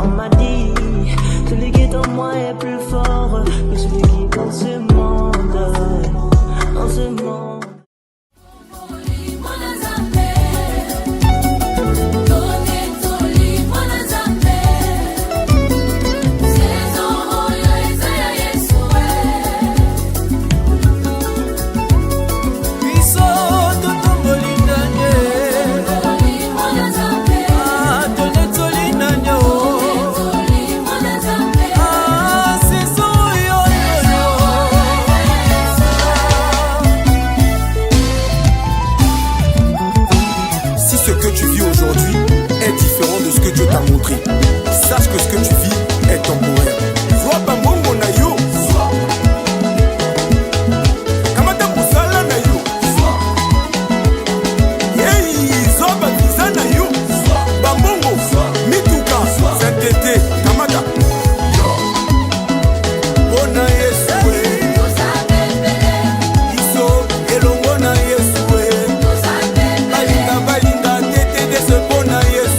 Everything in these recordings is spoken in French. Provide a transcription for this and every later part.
On m'a dit, celui qui est en moi est plus fort que celui qui est dans ce monde. Dans ce monde. Sache que ce que tu vis est temporaire. Sois pas mongo na yo. Kamata kusala na yo. Yei, sois pas visa na yo. Bambongo, mituka, saint-tété, kamata. Bona Yesu Iso, elongo na Yesu Balinga, balinga, tété de ce bona Yesu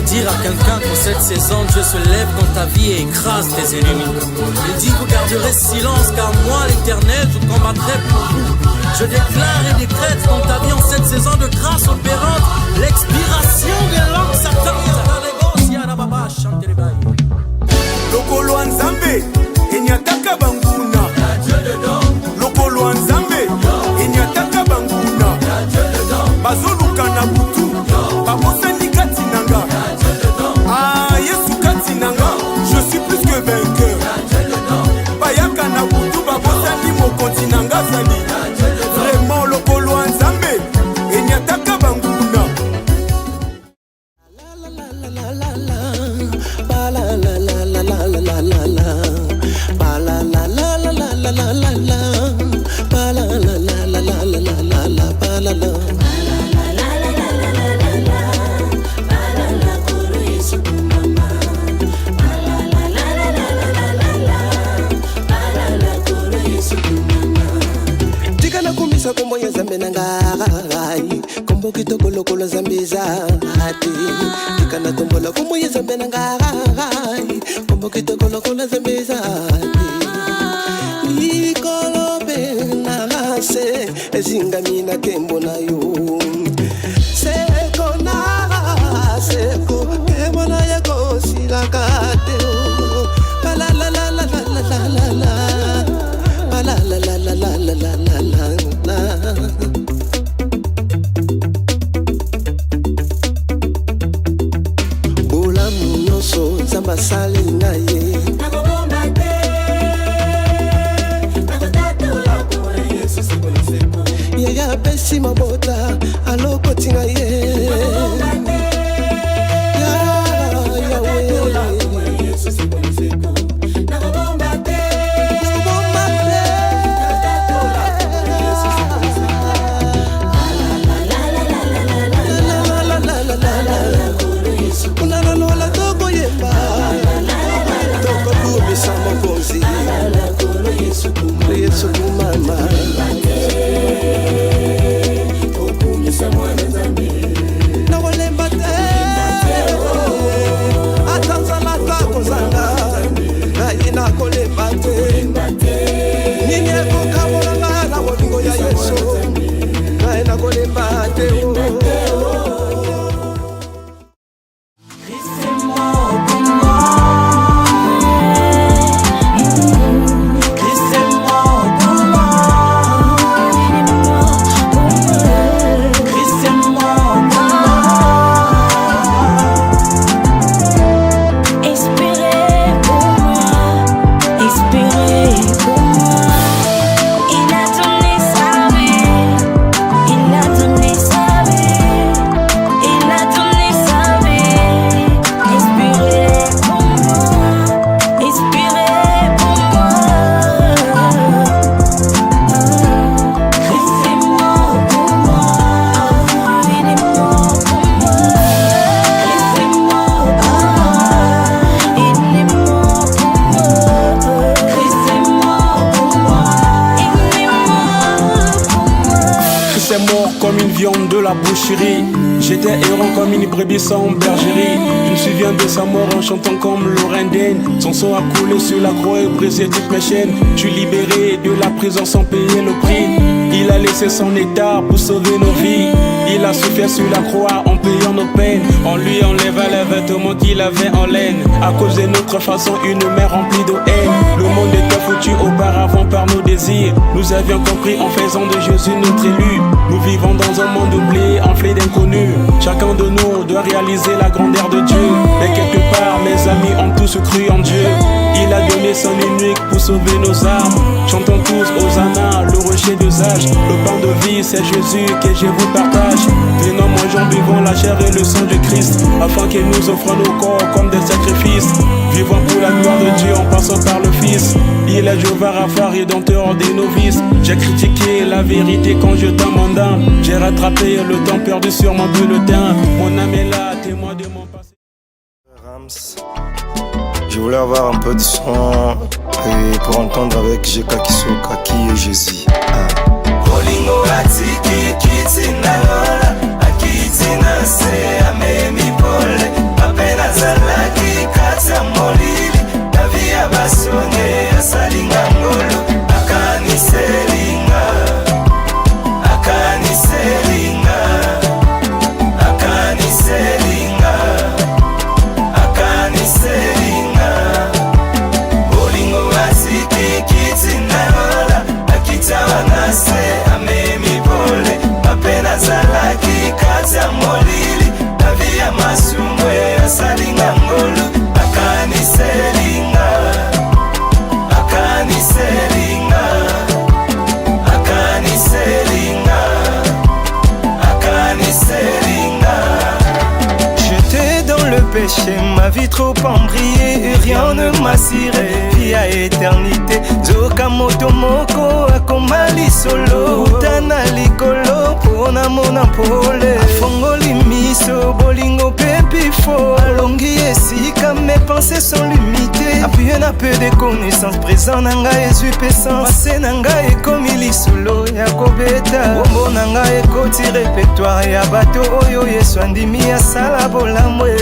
Dire à quelqu'un qu'en cette saison Dieu se lève dans ta vie et écrase tes ennemis. Il dit vous garderez silence car moi l'Éternel je combattrai pour vous. Je déclare et décrète dans ta vie en cette saison de grâce opérante l'expiration de l'homme Satan. Lokolo Nzambe enyataka banguna Lokolo Nzambe enyataka banguna bazoluka na butu babosani kati nanga ah Yesu kati nanga je suis plus que vainqueur bayaka na butu babosani mokonzi nanga zali vraiment Lokolo Nzambe enyataka banguna Kombo ya Nzambe na ngai kombo kitoko lokolo Nzambe za ati tikana tombola kombo ya Nzambe na ngai kombo kitoko lokolo Nzambe za ati likolo bena se ezinga mina kembo na yo seko na seko kembo na yako silakate la la la la la la la la la la la la la la la la la. Bolamu nyonso Nzambe asali ngaye yaya apesi mabota alokoti ngaye Yesu kumama na walemba te atanzala tako zanga na ina kolemba te nini ekokamolanga na bolingo ya Yesu na ina kolemba te Laissez-moi viande de la boucherie. J'étais errant comme une brebis sans bergerie. Je me souviens de sa mort en chantant comme Lorraine. Son sang a coulé sur la croix et brisé toutes mes chaînes. Je suis libéré de la prison sans payer le prix. Il a laissé son état pour sauver nos vies. Il a souffert sur la croix en payant nos peines. On lui enleva les vêtements qu'il avait en laine. À cause de notre façon, une mer remplie de haine. Le monde était foutu auparavant par nos désirs. Nous avions compris en faisant de Jésus notre élu. Nous vivons dans un monde oublié, enflé d'inconnus. Chacun de nous doit réaliser la grandeur de Dieu. Mais quelque part, mes amis ont tous cru en Dieu. Il a donné son unique pour sauver nos âmes. Chantons tous Hosanna, le rocher des âges. Le pain de vie, c'est Jésus que je vous partage. Venons, mangeons, buvons la chair et le sang du Christ, afin qu'il nous offre nos corps comme des sacrifices. Vivons pour la gloire de Dieu en passant par le Fils. Il est Jéhovah Rapha, rédempteur des novices. J'ai critiqué la vérité quand je t'amanda. J'ai rattrapé le temps perdu sur mon bulletin. Mon âme est là, témoin de mon passé. Rams. Je voulais avoir un peu de son et pour entendre avec Jeka Kisoka qui est Jésus. Bolingo atiki kiti na lola akiti na se amemi pole apena zalaki kata molili davia basone asalinga ngolo akani selinga akani selinga akani selinga akani selinga bolingo atiki kiti na lola akitawa na se zalaki kati ya molili davia masumwe asalinga ngolu akaniselinga akaniselinga akaniselinga akaniselinga. J'étais dans le péché, ma vie trop embrillée et rien ne m'assurait vie à éternité. Zoka moto moko akomali solo utana likolo pona mona pole afongoli miso bolingo pepifo alongi esika mes pensées sont limitées appuyé na peu de connaissances présent nanga ezwi pesance passé nanga ekomi lisolo ya kobeta bombo nanga ekoti répertoire ya bato oyo yesu andimi asala bolamwe.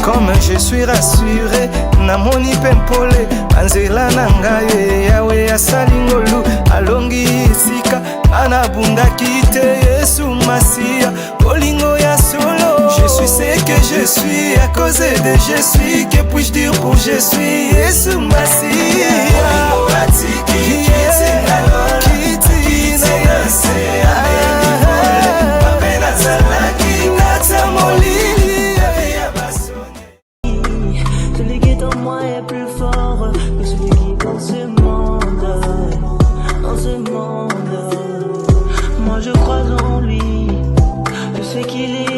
Comme je suis rassuré, namoni pempole anzela nangaye yawe asali ngolu alongi isika anabunda kite Yesu Masia bolingo ya solo. Je suis ce que je suis à cause de je suis. Que puis-je dire pour je suis Yesu Masia. Bolingo atiki kiti na lola kiti na yase ameni pole apena zalaki kata molili. Celui qui est en moi est plus fort que celui qui est dans ce monde. Dans ce monde, moi je crois en lui. Je sais qu'il est